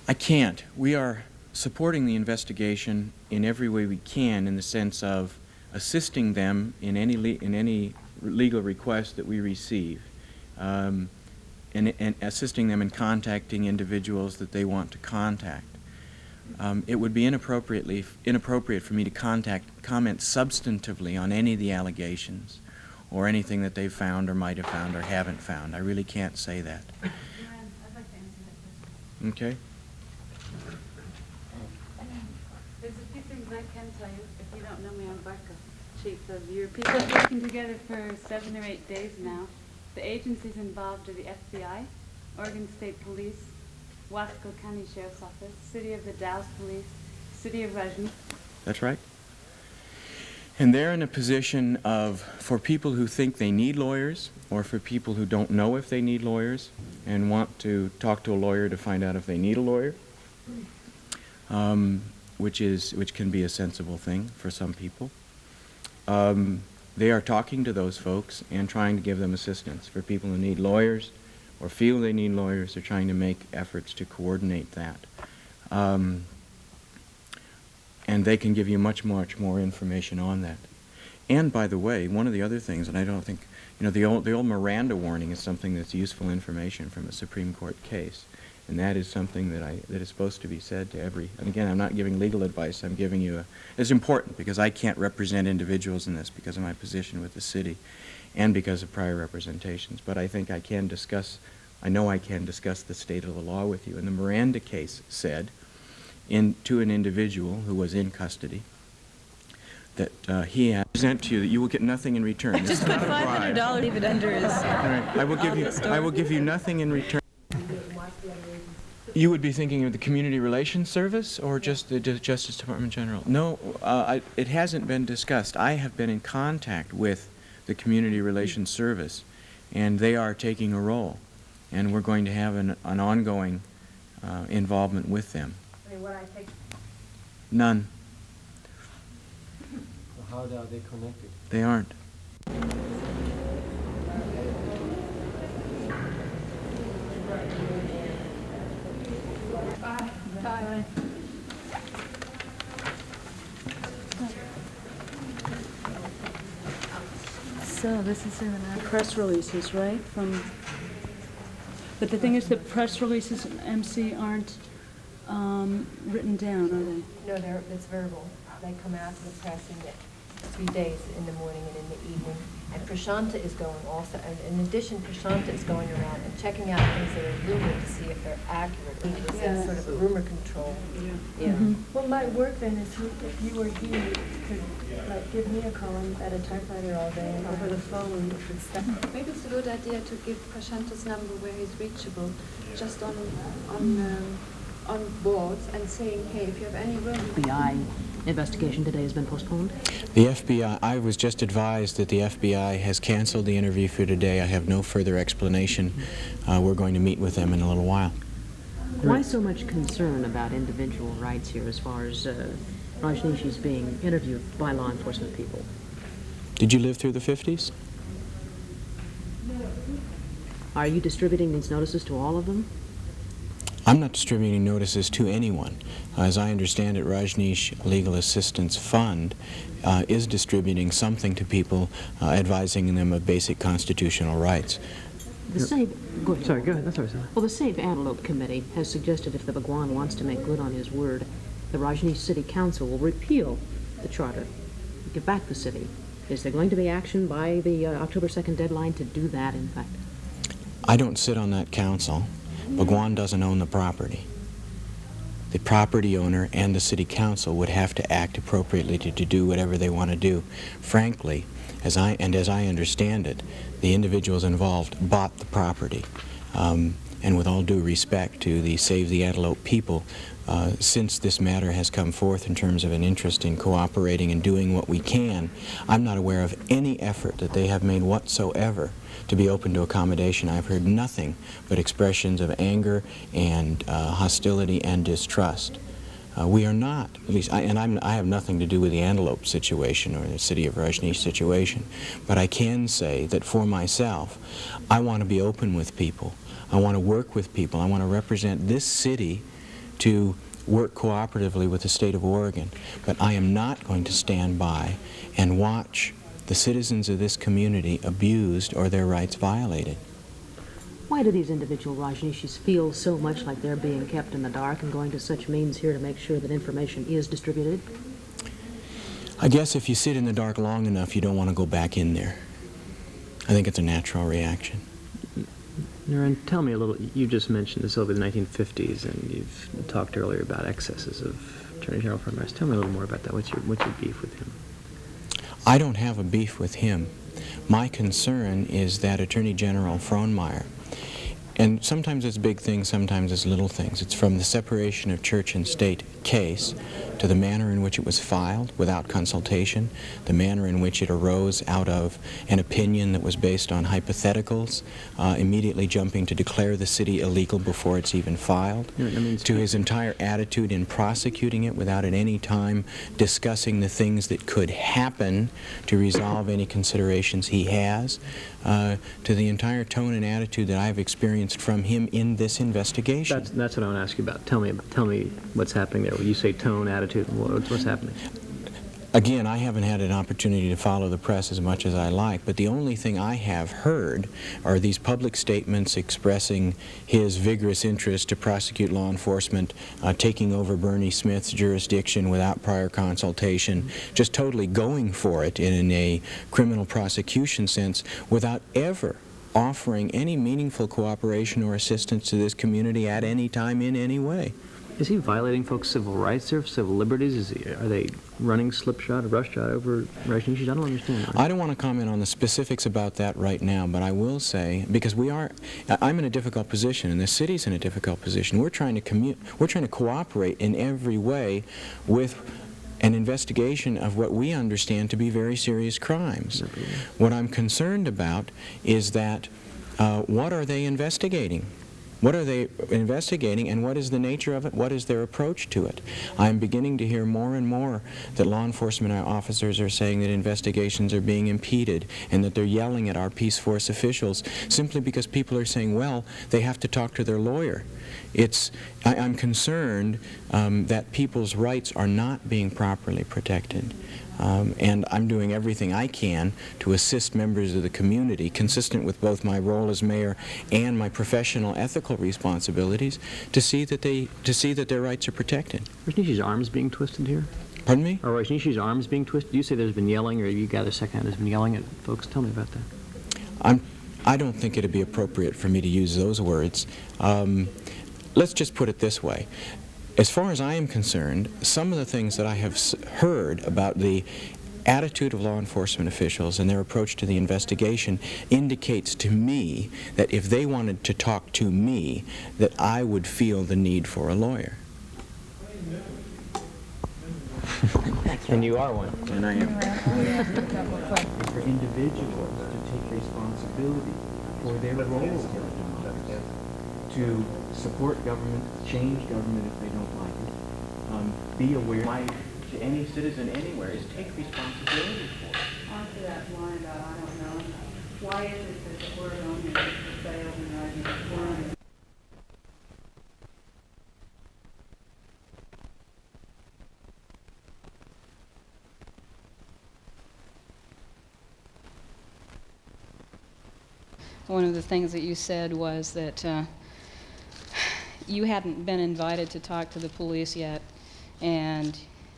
I can't. We are supporting the investigation in every way we can, in the sense of assisting them in any legal request that we receive, and assisting them in contacting individuals that they want to contact. It would be inappropriate for me to comment substantively on any of the allegations or anything that they've found or might have found or haven't found. I really can't say that. I'd like to answer that question. Okay. There's a few things I can tell you. If you don't know me, I'm Barca, chief of your people. We've been working together for 7 or 8 days now. The agencies involved are the FBI, Oregon State Police, Wasco County Sheriff's Office, City of the Dalles Police, City of Rajneeshpuram. That's right. And they're in a position of, for people who think they need lawyers, or for people who don't know if they need lawyers and want to talk to a lawyer to find out if they need a lawyer, which can be a sensible thing for some people. They are talking to those folks and trying to give them assistance. For people who need lawyers or feel they need lawyers, they're trying to make efforts to coordinate that. And they can give you much more information on that. And by the way, one of the other things, and I don't think, the old Miranda warning is something that's useful information from a Supreme Court case. And that is something that is supposed to be said to every, and again, I'm not giving legal advice, I'm giving you it's important because I can't represent individuals in this because of my position with the city and because of prior representations. But I think I can discuss, I know I can discuss the state of the law with you. And the Miranda case said, to an individual who was in custody, that he had present to you that you will get nothing in return. Just put $500, leave it under his. All right. I will give you nothing in return. You would be thinking of the Community Relations Service or just the Justice Department General? No, it hasn't been discussed. I have been in contact with the Community Relations Service, and they are taking a role, and we're going to have an ongoing involvement with them. None. How are they connected? They aren't. Bye. So this is in our press releases, right? But the thing is that press releases and MC aren't written down, are they? No, it's verbal. They come out to the press in 3 days, in the morning and in the evening. And Prashanta is going also, and in addition, Prashanta is going around and checking out things that are rumored to see if they're accurate. It's sort of a rumor control. Yeah. Mm-hmm. Well, my work then is if you were here, you could give me a call. I'm at a typewriter all day and over the phone and stuff. Maybe it's a good idea to give Prashanta's number where he's reachable, just on boards and saying, hey, if you have any room. FBI investigation today has been postponed? The FBI, I was just advised that the FBI has canceled the interview for today. I have no further explanation. We're going to meet with them in a little while. Why so much concern about individual rights here as far as Rajneesh is being interviewed by law enforcement people? Did you live through the 50s? Are you distributing these notices to all of them? I'm not distributing notices to anyone. As I understand it, Rajneesh Legal Assistance Fund is distributing something to people, advising them of basic constitutional rights. The Save, go ahead. Sorry, go ahead. That's all right, sir. Well, the Save Antelope Committee has suggested if the Bhagwan wants to make good on his word, the Rajneesh City Council will repeal the charter, give back the city. Is there going to be action by the October 2nd deadline to do that, in fact? I don't sit on that council. Bhagwan doesn't own the property. The property owner and the city council would have to act appropriately to do whatever they want to do. Frankly, as I understand it, the individuals involved bought the property. And with all due respect to the Save the Antelope people, since this matter has come forth in terms of an interest in cooperating and doing what we can, I'm not aware of any effort that they have made whatsoever to be open to accommodation. I've heard nothing but expressions of anger and hostility and distrust. We are not, at least, I have nothing to do with the Antelope situation or the City of Rajneesh situation, but I can say that for myself, I want to be open with people. I want to work with people. I want to represent this city to work cooperatively with the state of Oregon. But I am not going to stand by and watch the citizens of this community abused or their rights violated. Why do these individual Rajneeshis feel so much like they're being kept in the dark and going to such means here to make sure that information is distributed? I guess if you sit in the dark long enough, you don't want to go back in there. I think it's a natural reaction. Naren, tell me a little, you just mentioned this over the 1950s, and you've talked earlier about excesses of Attorney General Frohnmeyer's. Tell me a little more about that. What's your beef with him? I don't have a beef with him. My concern is that Attorney General Frohnmeyer, and sometimes it's big things, sometimes it's little things. It's from the separation of church and state case to the manner in which it was filed without consultation, the manner in which it arose out of an opinion that was based on hypotheticals, immediately jumping to declare the city illegal before it's even filed, to his entire attitude in prosecuting it without at any time discussing the things that could happen to resolve any considerations he has, to the entire tone and attitude that I've experienced from him in this investigation. That's what I want to ask you about. Tell me what's happening there. When you say tone, attitude, what's happening? Again, I haven't had an opportunity to follow the press as much as I like, but the only thing I have heard are these public statements expressing his vigorous interest to prosecute law enforcement, taking over Bernie Smith's jurisdiction without prior consultation, just totally going for it in a criminal prosecution sense without ever offering any meaningful cooperation or assistance to this community at any time in any way. Is he violating folks' civil rights or civil liberties? Are they running slipshod or roughshod over Rajneeshis? I don't understand that. I don't want to comment on the specifics about that right now, but I will say, because I'm in a difficult position, and the city's in a difficult position. We're trying to cooperate in every way with an investigation of what we understand to be very serious crimes. What I'm concerned about is that what are they investigating? What are they investigating, and what is the nature of it? What is their approach to it? I'm beginning to hear more and more that law enforcement officers are saying that investigations are being impeded and that they're yelling at our peace force officials simply because people are saying, well, they have to talk to their lawyer. I'm concerned that people's rights are not being properly protected. And I'm doing everything I can to assist members of the community, consistent with both my role as mayor and my professional ethical responsibilities, to see that their rights are protected. Rajneesh's arms being twisted here? Pardon me? Are Rajneesh's arms being twisted? You say there's been yelling, or you gather secondhand there's been yelling at folks. Tell me about that. I don't think it'd be appropriate for me to use those words. Let's just put it this way. As far as I am concerned, some of the things that I have heard about the attitude of law enforcement officials and their approach to the investigation indicates to me that if they wanted to talk to me, that I would feel the need for a lawyer. And you are one. And I am. For individuals to take responsibility for their role to support government, change government if they don't like it, be aware. To any citizen anywhere is take responsibility for it. Onto that line about I don't know, why is it that the Oregonians failed in Rajneeshpuram? One of the things that you said was that you hadn't been invited to talk to the police yet, and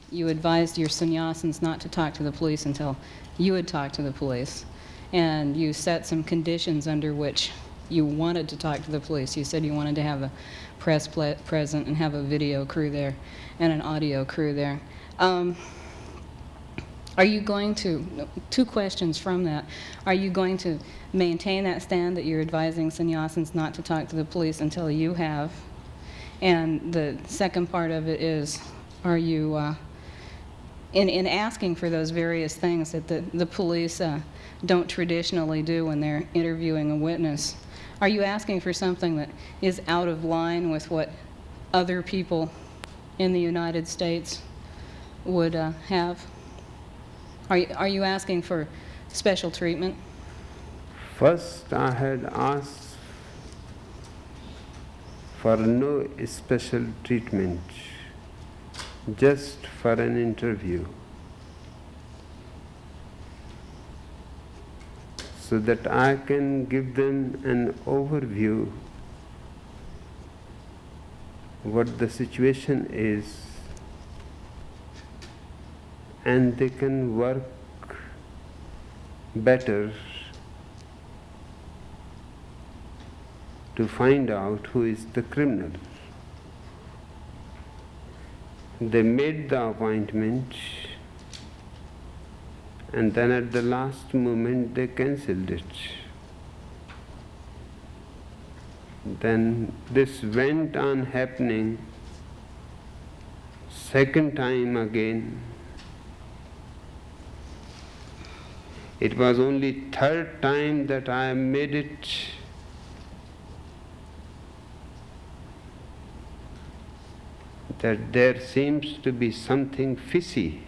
you advised your sannyasins not to talk to the police until you had talked to the police. And you set some conditions under which you wanted to talk to the police. You said you wanted to have a press present and have a video crew there and an audio crew there. Are you going to, two questions from that, are you going to maintain that stand that you're advising sannyasins not to talk to the police until you have? And the second part of it is, are you, in asking for those various things that the police don't traditionally do when they're interviewing a witness, are you asking for something that is out of line with what other people in the United States would have? Are you asking for special treatment? First, I had asked for no special treatment, just for an interview, so that I can give them an overview what the situation is, and they can work better to find out who is the criminal. They made the appointment, and then at the last moment they cancelled it. Then this went on happening second time again. It was only third time that I made it that there seems to be something fishy.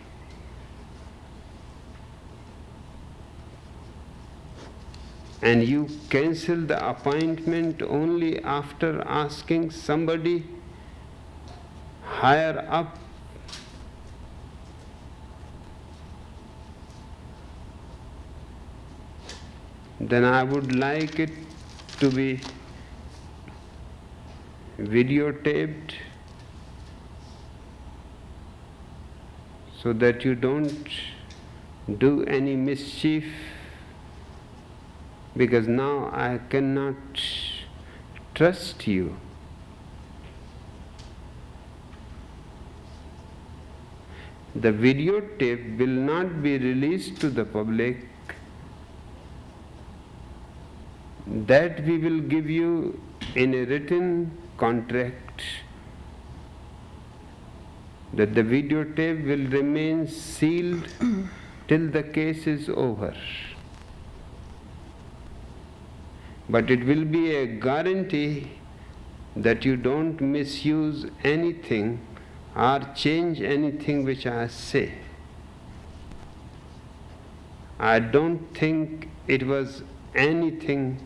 And you cancel the appointment only after asking somebody higher up. Then I would like it to be videotaped so that you don't do any mischief, because now I cannot trust you. The videotape will not be released to the public. That we will give you in a written contract, that the videotape will remain sealed till the case is over. But it will be a guarantee that you don't misuse anything or change anything which I say. I don't think it was anything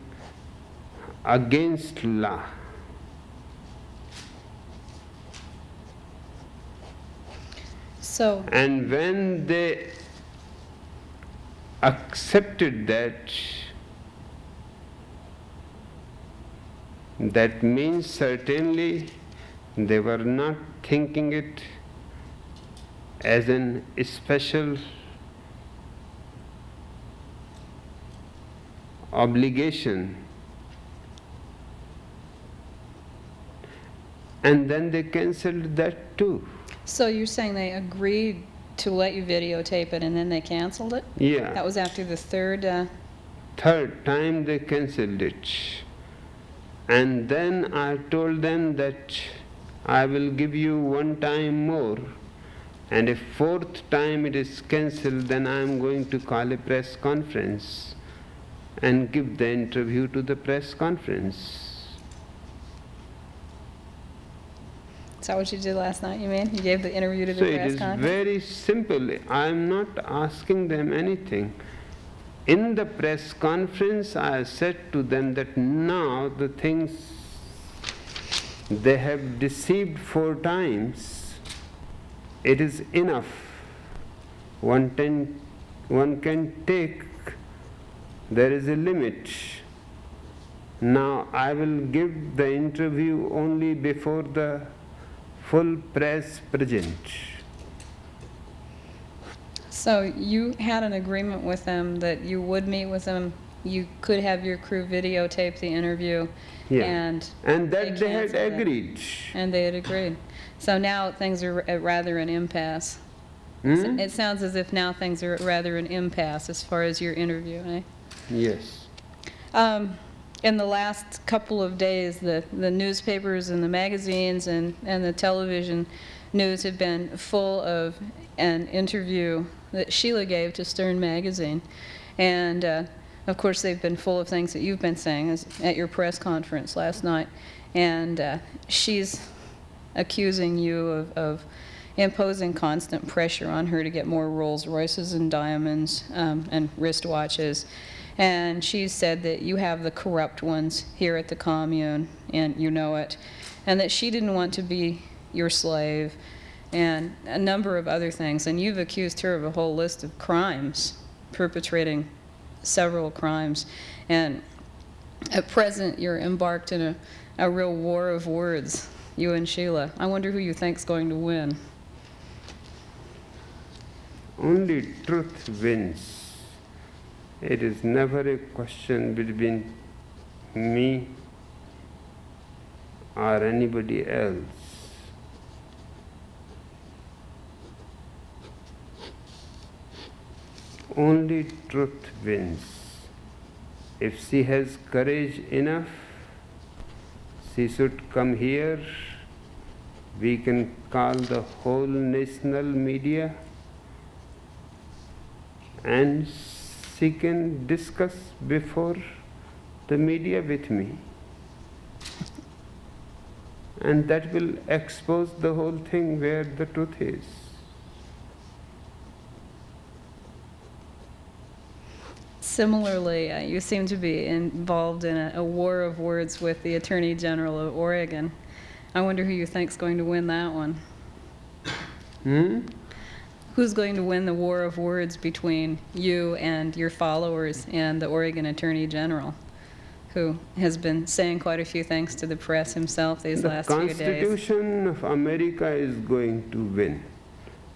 against law. So, and when they accepted that, that means certainly they were not thinking it as an special obligation. And then they cancelled that too. so you're saying they agreed to let you videotape it and then they canceled it? Yeah. That was after the third... Third time they cancelled it. And then I told them that I will give you one time more, and if fourth time it is cancelled, then I am going to call a press conference and give the interview to the press conference. Is that what you did last night, you mean? You gave the interview to the So it press is conference? very simple. I am not asking them anything. In the press conference, I said to them that now the things they have deceived 4 times, it is enough. One can take, there is a limit. Now I will give the interview only before the full press present. So you had an agreement with them that you would meet with them, you could have your crew videotape the interview, Yeah. and that they had canceled it. agreed. And they had agreed. So now things are at rather an impasse. Hmm? It sounds as if now things are at rather an impasse as far as your interview, eh? Yes. In the last couple of days, the newspapers and the magazines and the television news have been full of an interview that Sheila gave to Stern magazine. And of course they've been full of things that you've been saying at your press conference last night. And she's accusing you of imposing constant pressure on her to get more Rolls Royces and diamonds and wristwatches. And she said that you have the corrupt ones here at the Commune, and you know it, and that she didn't want to be your slave, and a number of other things. And you've accused her of a whole list of crimes, perpetrating several crimes. And at present, you're embarked in a real war of words, you and Sheila. I wonder who you think's going to win. Only truth wins. It is never a question between me or anybody else. Only truth wins. If she has courage enough, she should come here. We can call the whole national media and she can discuss before the media with me. And that will expose the whole thing where the truth is. Similarly, you seem to be involved in a war of words with the Attorney General of Oregon. I wonder who you think's going to win that one. Who's going to win the war of words between you and your followers and the Oregon Attorney General, who has been saying quite a few things to the press himself these last few days? The Constitution of America is going to win,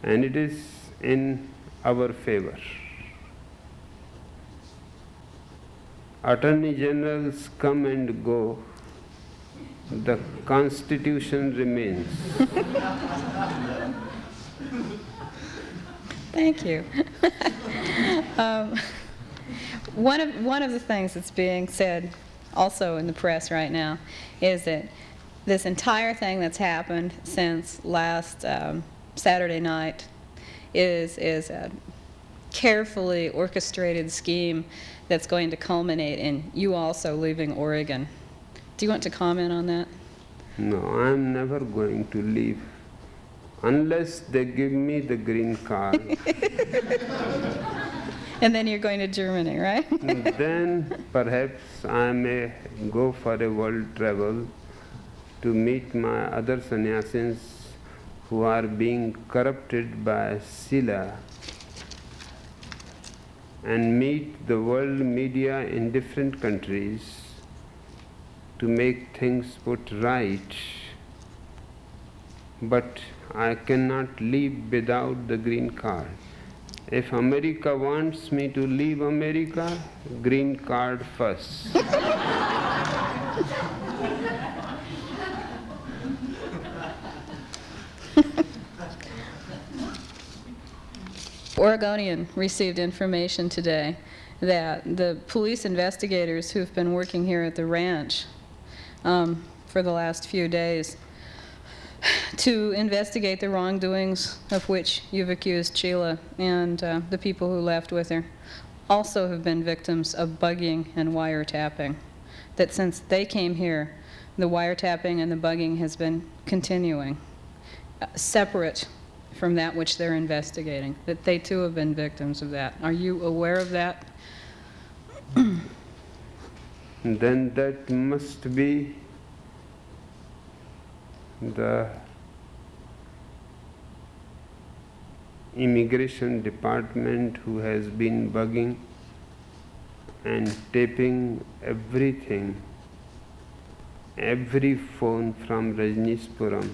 and it is in our favor. Attorney Generals come and go, the Constitution remains. Thank you. One of the things that's being said also in the press right now is that this entire thing that's happened since last Saturday night is a carefully orchestrated scheme that's going to culminate in you also leaving Oregon. Do you want to comment on that? No, I'm never going to leave unless they give me the green card. And then you're going to Germany, right? Then perhaps I may go for a world travel to meet my other sannyasins who are being corrupted by Sheela, and meet the world media in different countries to make things put right. But I cannot leave without the green card. If America wants me to leave America, green card first. Oregonian received information today that the police investigators who've been working here at the ranch for the last few days to investigate the wrongdoings of which you've accused Sheila and the people who left with her also have been victims of bugging and wiretapping. That since they came here, the wiretapping and the bugging has been continuing, separate from that which they're investigating, that they too have been victims of that. Are you aware of that? Then that must be the Immigration Department who has been bugging and taping everything, every phone from Rajneeshpuram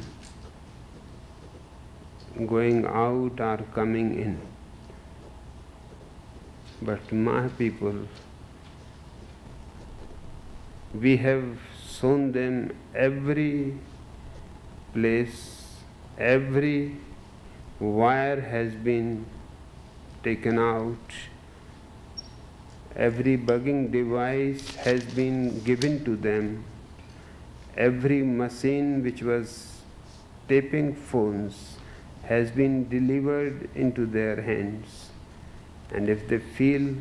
going out or coming in. But my people, we have shown them every place, every wire has been taken out, every bugging device has been given to them, every machine which was taping phones has been delivered into their hands. And if they feel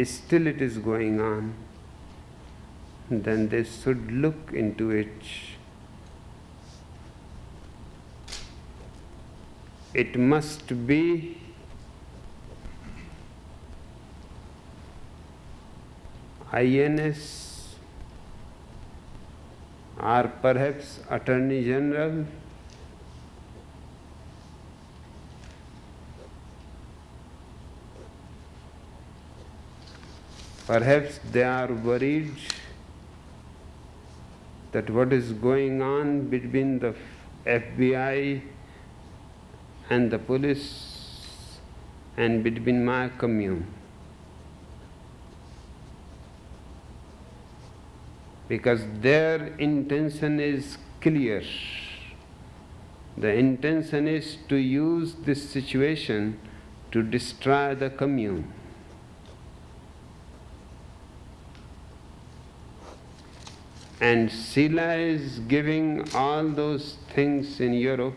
still it is going on, then they should look into it. It must be INS or perhaps Attorney General. Perhaps they are worried that what is going on between the FBI and the police and between my commune. Because their intention is clear. The intention is to use this situation to destroy the commune. And Sheela is giving all those things in Europe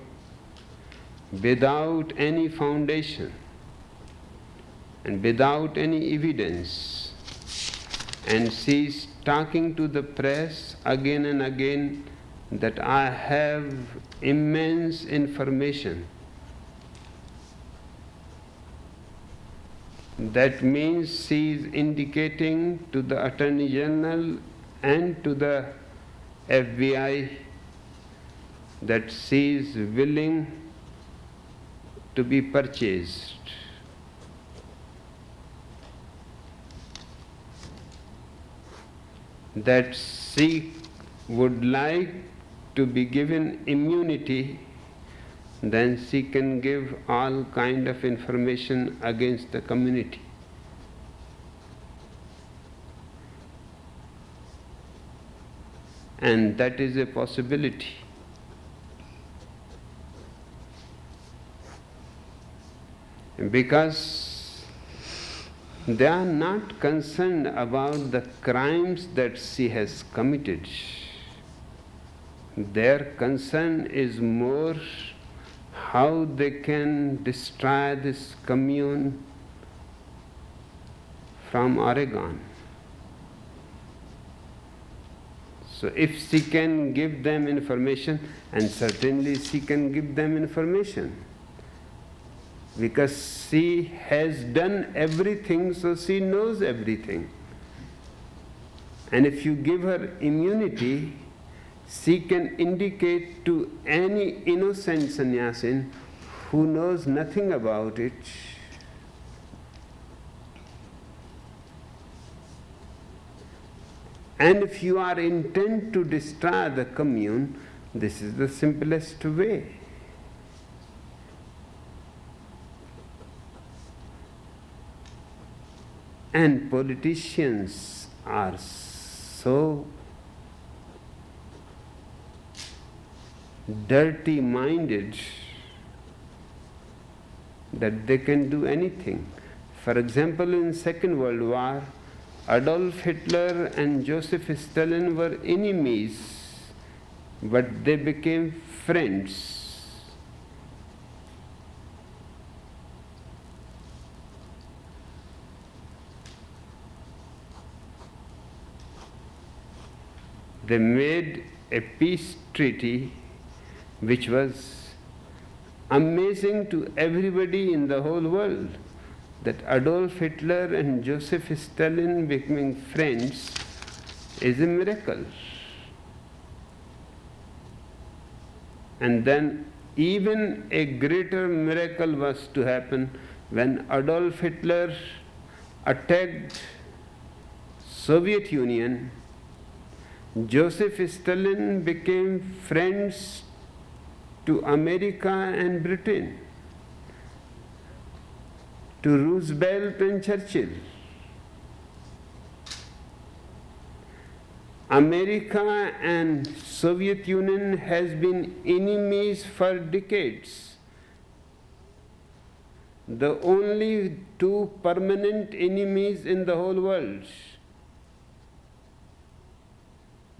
without any foundation and without any evidence. And she is talking to the press again and again that I have immense information. That means she is indicating to the Attorney General and to the FBI that she is willing to be purchased. That she would like to be given immunity, then she can give all kind of information against the community. And that is a possibility. Because they are not concerned about the crimes that she has committed. Their concern is more how they can destroy this commune from Oregon. So if she can give them information, and certainly she can give them information, because she has done everything, so she knows everything. And if you give her immunity, she can indicate to any innocent sannyasin who knows nothing about it, and if you are intent to destroy the commune, this is the simplest way. And politicians are so dirty-minded that they can do anything. For example, in Second World War, Adolf Hitler and Joseph Stalin were enemies, but they became friends. They made a peace treaty which was amazing to everybody in the whole world. That Adolf Hitler and Joseph Stalin becoming friends is a miracle. And then even a greater miracle was to happen when Adolf Hitler attacked Soviet Union. Joseph Stalin became friends to America and Britain, to Roosevelt and Churchill. America and Soviet Union has been enemies for decades. The only two permanent enemies in the whole world.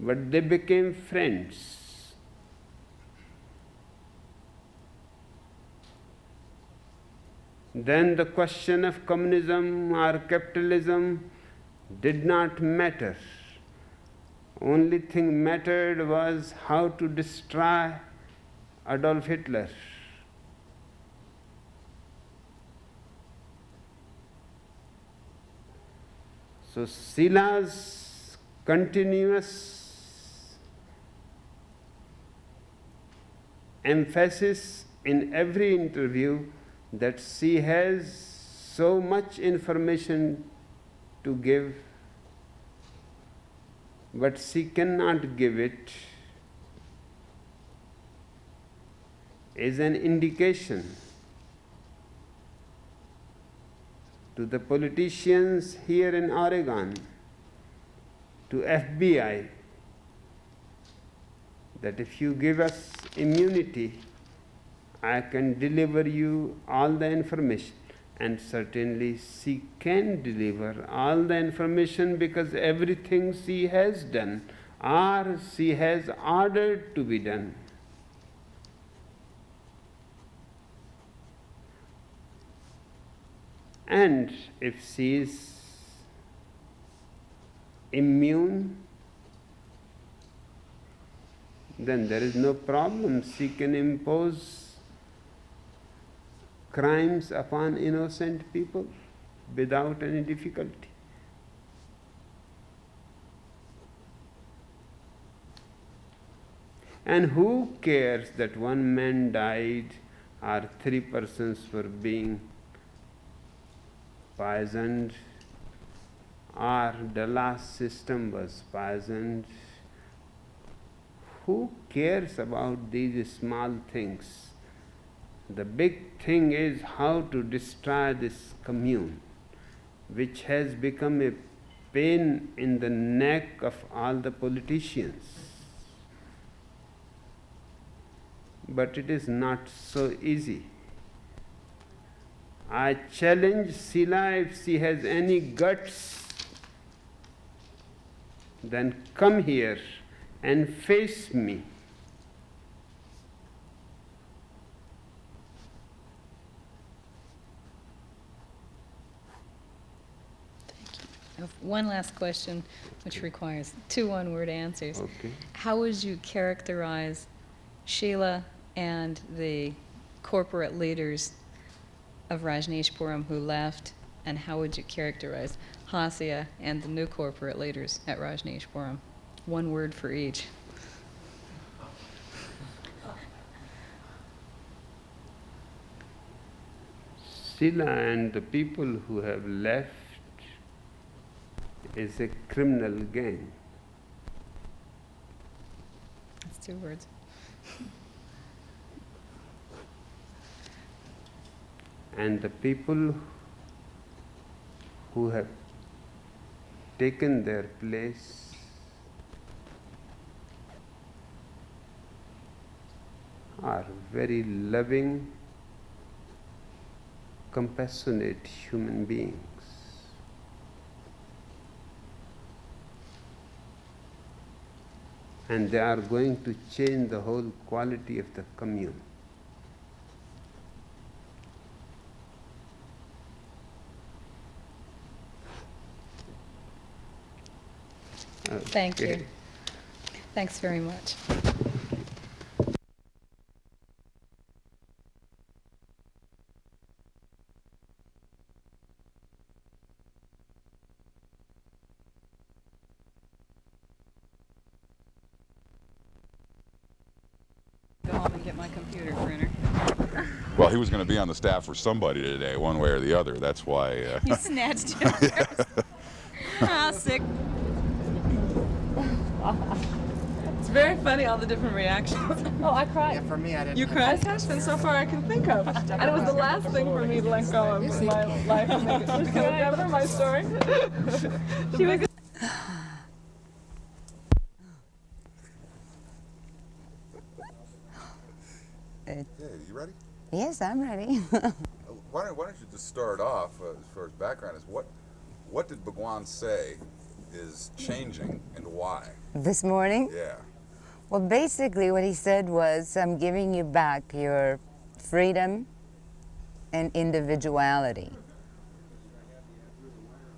But they became friends. Then the question of communism or capitalism did not matter. Only thing mattered was how to destroy Adolf Hitler. So Sheela's continuous emphasis in every interview that she has so much information to give, but she cannot give it, is an indication to the politicians here in Oregon, to FBI, that if you give us immunity, I can deliver you all the information. And certainly she can deliver all the information, because everything she has done or she has ordered to be done. And if she is immune, then there is no problem. She can impose crimes upon innocent people without any difficulty. And who cares that one man died or 3 persons were being poisoned, or the last system was poisoned? Who cares about these small things? The big thing is how to destroy this commune, which has become a pain in the neck of all the politicians. But it is not so easy. I challenge Sheela, if she has any guts, then come here and face me. I have one last question, which requires 2 one-word answers. Okay. How would you characterize Sheela and the corporate leaders of Rajneeshpuram who left, and how would you characterize Hasya and the new corporate leaders at Rajneeshpuram? 1 word for each. Sheela and the people who have left is a criminal gang. That's 2 words. And the people who have taken their place are very loving, compassionate human beings. And they are going to change the whole quality of the commune. Thank you. Okay. Thanks very much. Go home and get my computer printer. Well, he was going to be on the staff for somebody today, one way or the other. That's why. You snatched him. Ah, sick. It's very funny, all the different reactions. Oh, I cried. Yeah, for me, I didn't. You cried, Hassan, so far I can think of. And it was the last thing for me to let go of in my life. Remember my story? She was Hey, you ready? Yes, I'm ready. Why don't you just start off, as far as background, is what did Bhagwan say is changing and why? This morning? Yeah. Well, basically what he said was, I'm giving you back your freedom and individuality.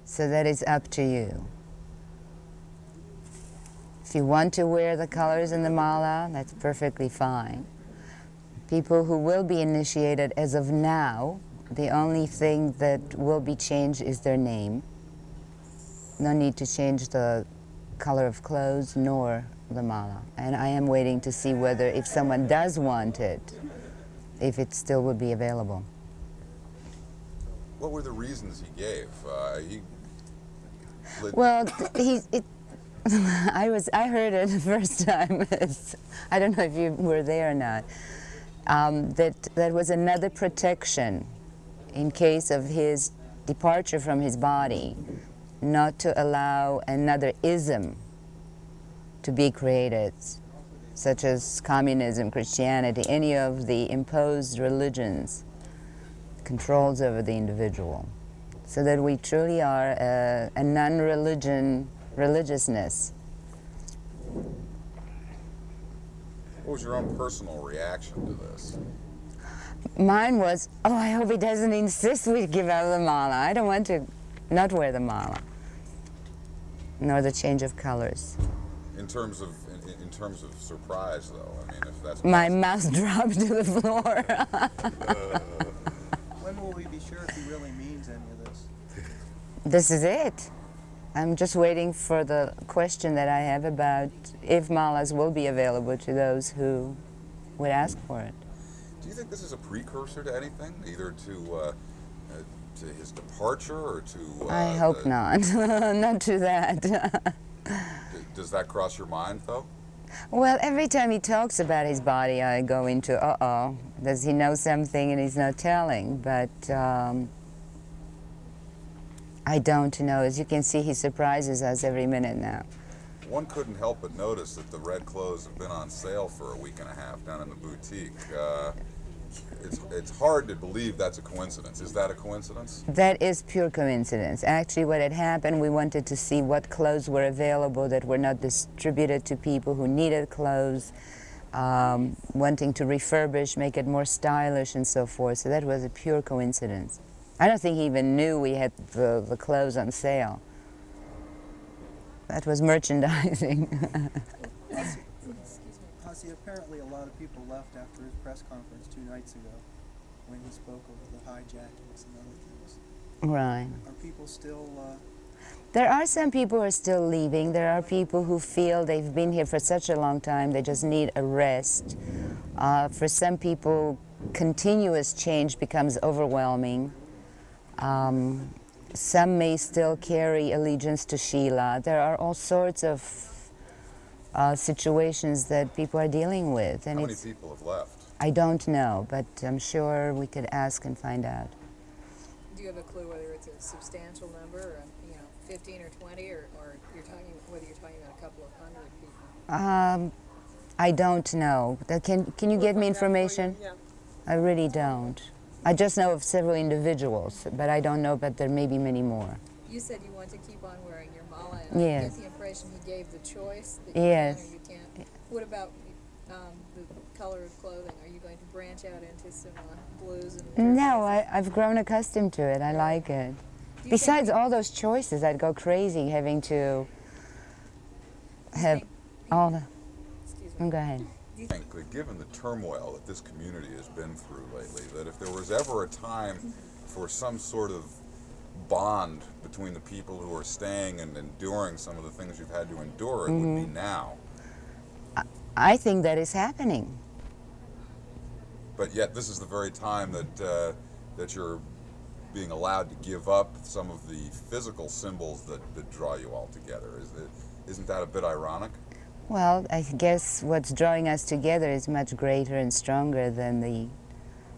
So that is up to you. If you want to wear the colors in the mala, that's perfectly fine. People who will be initiated as of now, the only thing that will be changed is their name. No need to change the color of clothes nor the mala, and I am waiting to see whether, if someone does want it, if it still would be available. What were the reasons he gave? Well, I heard it the first time. I don't know if you were there or not. That was another protection in case of his departure from his body, not to allow another ism to be created, such as communism, Christianity, any of the imposed religions, controls over the individual, so that we truly are a non-religion religiousness. What was your own personal reaction to this? Mine was, oh, I hope he doesn't insist we give out the mala. I don't want to not wear the mala, nor the change of colors. In terms of surprise, though, I mean, if that's my mouth dropped to the floor. When will we be sure if he really means any of this? This is it. I'm just waiting for the question that I have about if malas will be available to those who would ask for it. Do you think this is a precursor to anything, either to his departure or to? I hope not. Not to that. Does that cross your mind, though? Well, every time he talks about his body, I go into, uh-oh, does he know something and he's not telling? But I don't know. As you can see, he surprises us every minute now. One couldn't help but notice that the red clothes have been on sale for a week and a half down in the boutique. It's hard to believe that's a coincidence. Is that a coincidence? That is pure coincidence. Actually, what had happened, we wanted to see what clothes were available that were not distributed to people who needed clothes, wanting to refurbish, make it more stylish and so forth. So that was a pure coincidence. I don't think he even knew we had the clothes on sale. That was merchandising. Hasya, apparently a lot of people left after his press conference 2 nights ago when he spoke of the hijackings and other things. Right. Are people still... There are some people who are still leaving. There are people who feel they've been here for such a long time, they just need a rest. For some people, continuous change becomes overwhelming. Some may still carry allegiance to Sheela. There are all sorts of situations that people are dealing with. And how many people have left? I don't know, but I'm sure we could ask and find out. Do you have a clue whether it's a substantial number, or 15 or 20, or whether you're talking about a couple of hundred people? I don't know. Can you get me information? Yeah. I really don't. I just know of several individuals, but I don't know, but there may be many more. You said you want to keep on wearing your mala, and yes. I get the impression he gave the choice that yes. you can or you can't. What about the color of clothing? Are you going to branch out into some blues and no, I've grown accustomed to it. I like it. Besides all those choices, I'd go crazy having to have all the... Excuse me. Go ahead. I think that given the turmoil that this community has been through lately, that if there was ever a time for some sort of bond between the people who are staying and enduring some of the things you've had to endure, it would be now. I think that is happening. But yet this is the very time that that you're being allowed to give up some of the physical symbols that draw you all together. Isn't that a bit ironic? Well, I guess what's drawing us together is much greater and stronger than the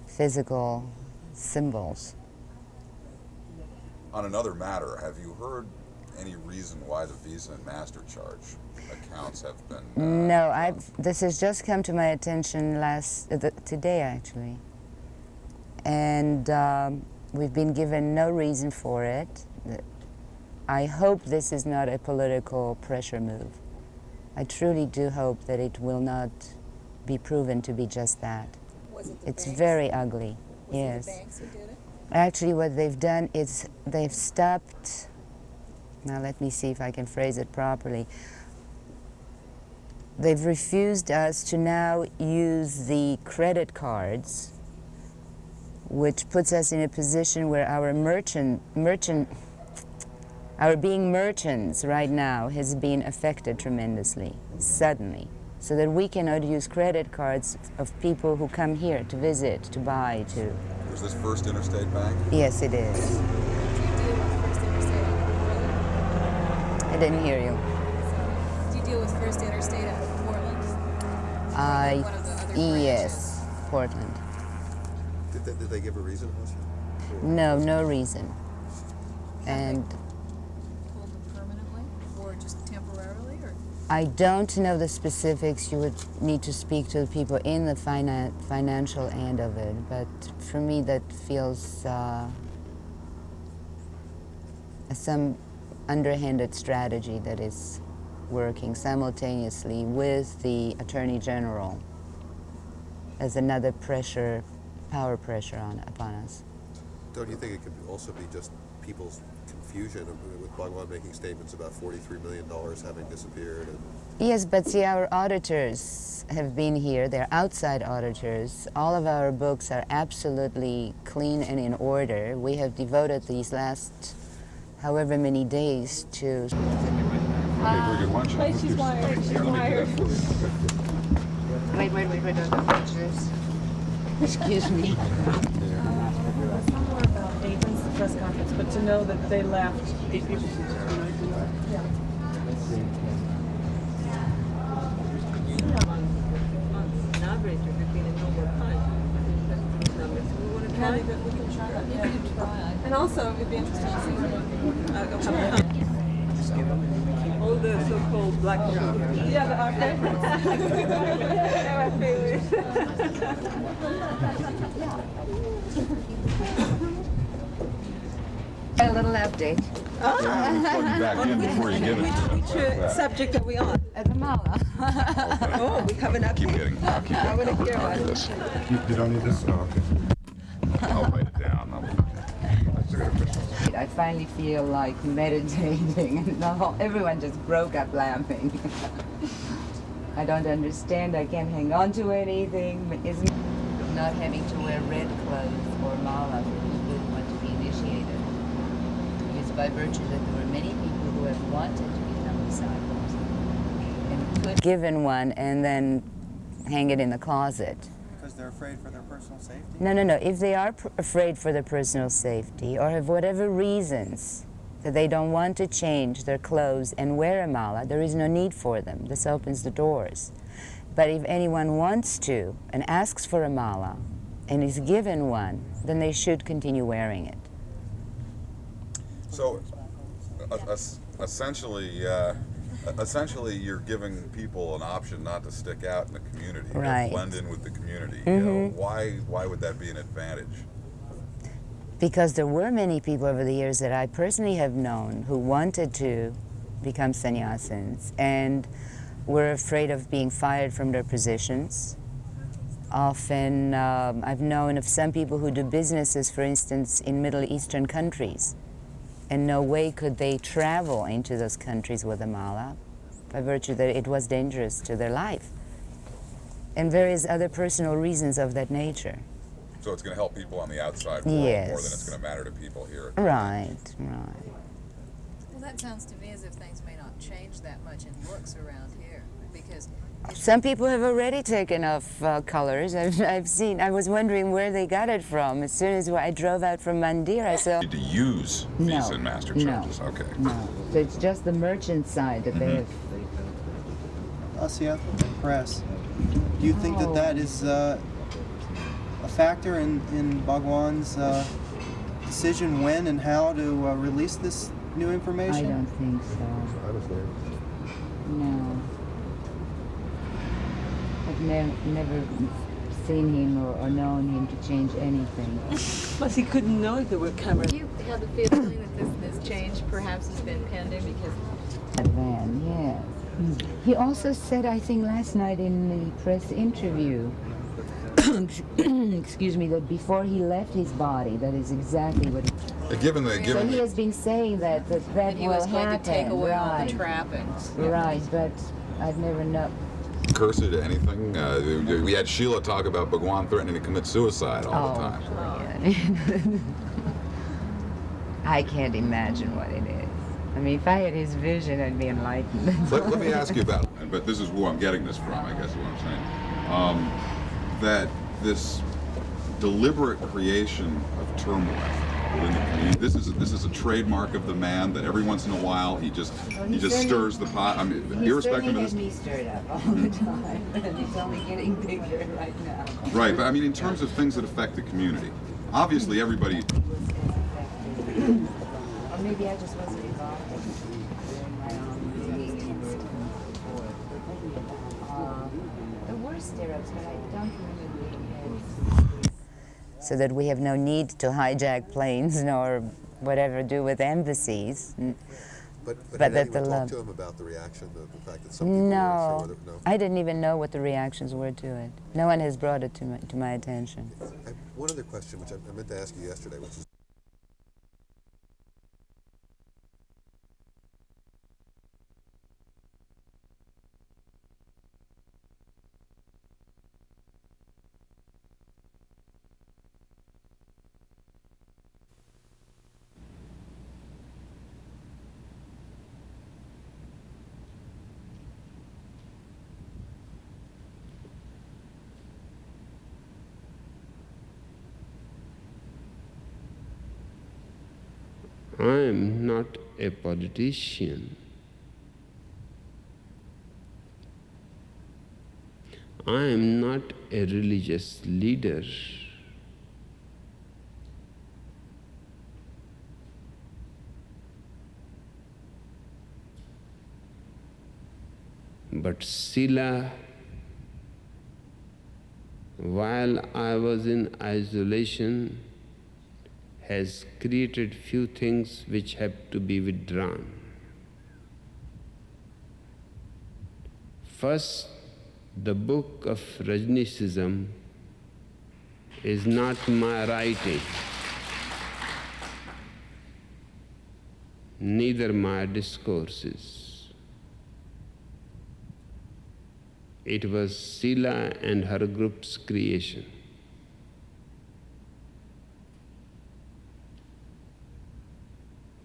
physical symbols. On another matter, have you heard any reason why the Visa and MasterCharge accounts have been... No, this has just come to my attention today, actually. And we've been given no reason for it. I hope this is not a political pressure move. I truly do hope that it will not be proven to be just that. Was it the it's banks? Very ugly. Was yes. it the banks who did it? Actually, what they've done is they've stopped. Now, let me see if I can phrase it properly. They've refused us to now use the credit cards, which puts us in a position where our Our being merchants right now has been affected tremendously, suddenly, so that we cannot use credit cards of people who come here to visit, to buy, to... Was this First Interstate Bank? Yes, it is. Do you deal with First Interstate out of Portland? I didn't hear you. Do you deal with First Interstate out of Portland? One of the other Yes, Portland. Did they give a reason? No, no reason. And Hold them permanently or just temporarily? Or? I don't know the specifics. You would need to speak to the people in the financial end of it, but for me that feels some underhanded strategy that is working simultaneously with the Attorney General as another pressure, power pressure upon us. Don't you think it could also be just people's confusion with Bhagwan making statements about $43 million having disappeared? And Yes, but see, our auditors have been here. They're outside auditors. All of our books are absolutely clean and in order. We have devoted these last however many days to... Wait, she's wired. She's wired. Wait, pictures. Excuse me. Some more about 8 minutes the press conference, but to know that they left 8 people. Yeah. We can try that. Yeah. And also, it'd be interesting to see all the so-called black people. Yeah, the our favorites. They're our favorites. A little update. Plug you back in before you get it. Which subject are we on? The mala. Oh, we have an update. Keep getting. I'll keep I want to hear I'll do one. this. You don't need this? Oh, okay. I'll write it down. I finally feel like meditating, and everyone just broke up laughing. I don't understand. I can't hang on to anything. Isn't not having to wear red clothes or mala for who would want to be initiated is by virtue that there were many people who have wanted to become disciples and could given one and then hang it in the closet. Because they're afraid for their personal safety? No. If they are afraid for their personal safety or have whatever reasons that they don't want to change their clothes and wear a mala, there is no need for them. This opens the doors. But if anyone wants to and asks for a mala and is given one, then they should continue wearing it. So, essentially, you're giving people an option not to stick out in the community, Right. and blend in with the community. Mm-hmm. You know, why would that be an advantage? Because there were many people over the years that I personally have known who wanted to become sannyasins and were afraid of being fired from their positions. Often, I've known of some people who do businesses, for instance, in Middle Eastern countries, and no way could they travel into those countries with a mala, by virtue that it was dangerous to their life, and various other personal reasons of that nature. So it's going to help people on the outside world Yes. more than it's going to matter to people here. Right. Well, that sounds to me as if things may not change that much in looks around here, because Some people have already taken off colors. I've seen. I was wondering where they got it from. As soon as I drove out from Mandir, I saw. To use Visa and Master charges. Okay. No. So it's just the merchant side that they have. Hasya, press. Do you think that is a factor in Bhagwan's decision when and how to release this new information? I don't think so. No. I've never seen him or known him to change anything. Plus, he couldn't know if there were cameras. you have the feeling that this change perhaps has been pending because That van, yes. He also said, I think last night in the press interview, excuse me, that before he left his body, that is exactly what so he has been saying that he will was going happen. to take away all Right. the trappings. Right, but I've never known. Cursor to anything? We had Sheila talk about Bhagwan threatening to commit suicide all the time. I can't imagine what it is. I mean, if I had his vision, I'd be enlightened. Let me ask you about, but this is who I'm getting this from, I guess is what I'm saying, that this deliberate creation of turmoil within the community, this is a trademark of the man, that every once in a while he just stirs the pot. I mean, irrespective of this. Me stirred up all the time, and it's only getting bigger right now. Right, but I mean, in terms of things that affect the community, obviously everybody. Or maybe I just wasn't involved in my own meetings. There were stir-ups, but I don't remember being there. So that we have no need to hijack planes nor whatever do with embassies. But that did the anyone love. talk to him about the reaction, the fact that some people No, were no? I didn't even know what the reactions were to it. No one has brought it to my attention. One other question, which I meant to ask you yesterday, which is I am not a politician. I am not a religious leader. But Sheela, while I was in isolation, has created few things which have to be withdrawn. First, the book of Rajneeshism is not my writing, neither my discourses. It was Sheela and her group's creation.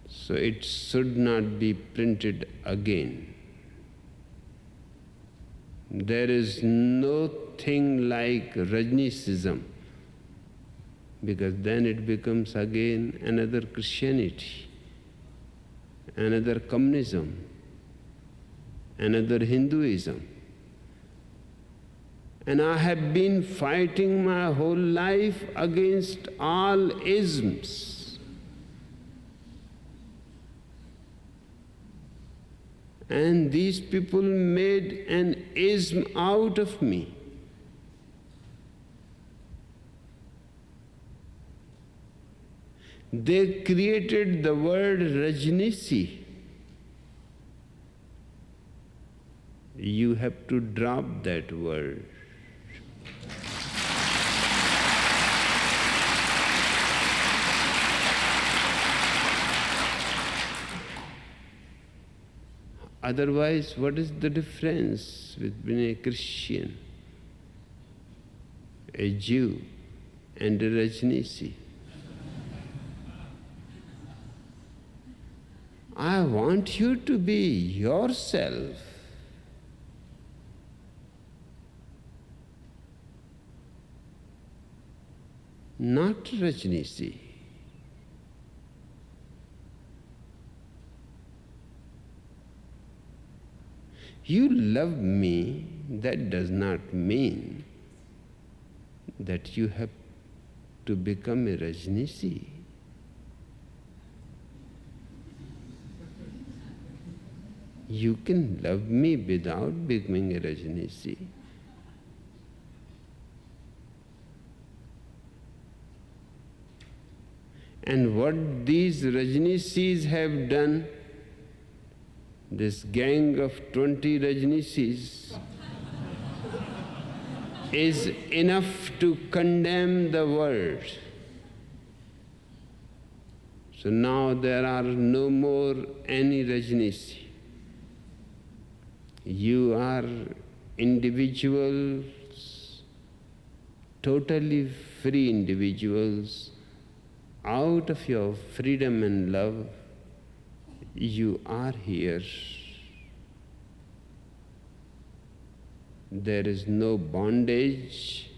So it should not be printed again. There is no thing like Rajneeshism, because then it becomes again another Christianity, another communism, another Hinduism. And I have been fighting my whole life against all isms. And these people made an ism out of me. They created the word Rajneeshi. You have to drop that word. Otherwise, what is the difference between a Christian, a Jew, and a Rajneeshi? I want you to be yourself. Not Rajneeshi. You love me, that does not mean that you have to become a Rajneeshi. You can love me without becoming a Rajneeshi. And what these Rajneeshis have done, this gang of 20 Rajneeshis, is enough to condemn the world. So now there are no more any Rajneeshi. You are individuals, totally free individuals. Out of your freedom and love, you are here. There is no bondage,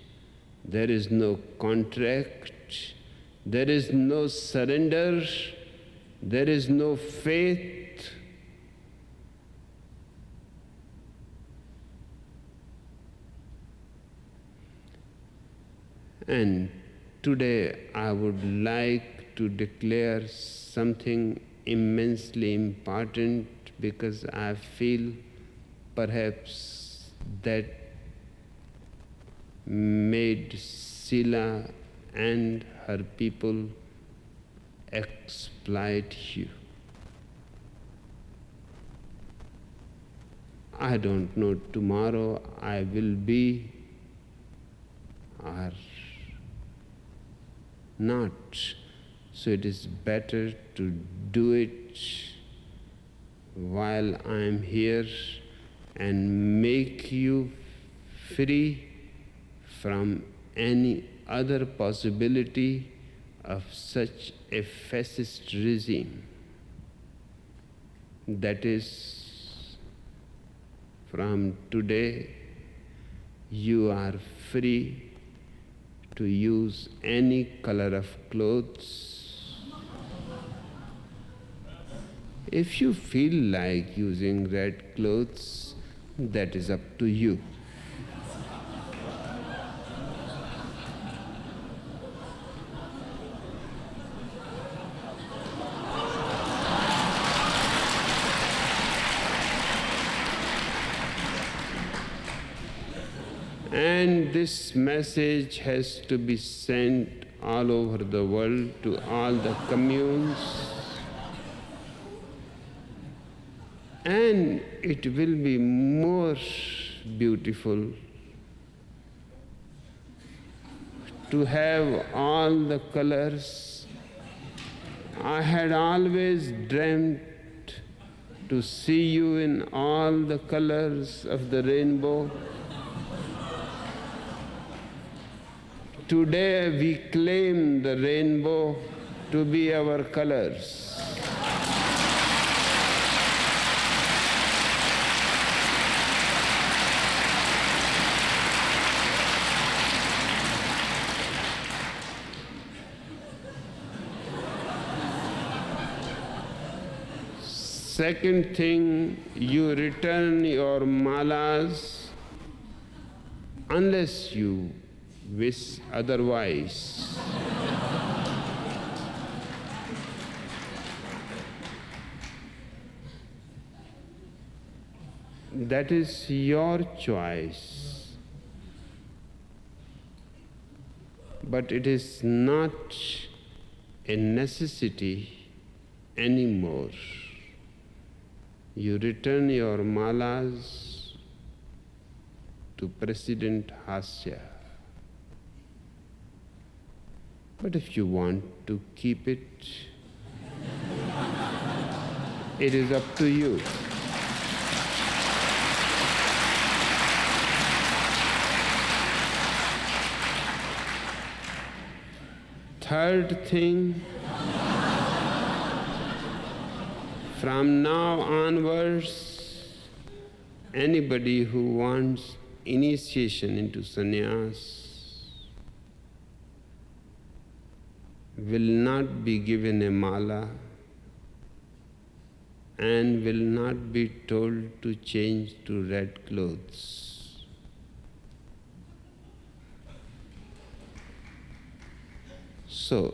there is no contract, there is no surrender, there is no faith. And today I would like to declare something immensely important, because I feel perhaps that made Sheela and her people exploit you. I don't know tomorrow I will be or not. So it is better to do it while I am here and make you free from any other possibility of such a fascist regime. That is, from today, you are free to use any color of clothes. If you feel like using red clothes, that is up to you. And this message has to be sent all over the world to all the communes. And it will be more beautiful to have all the colors. I had always dreamt to see you in all the colors of the rainbow. Today we claim the rainbow to be our colors. Second thing, you return your malas unless you wish otherwise. That is your choice. But it is not a necessity anymore. You return your malas to President Hasya. But if you want to keep it, it is up to you. Third thing, from now onwards, anybody who wants initiation into sannyas will not be given a mala and will not be told to change to red clothes. So,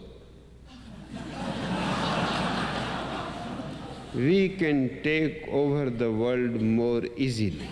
we can take over the world more easily.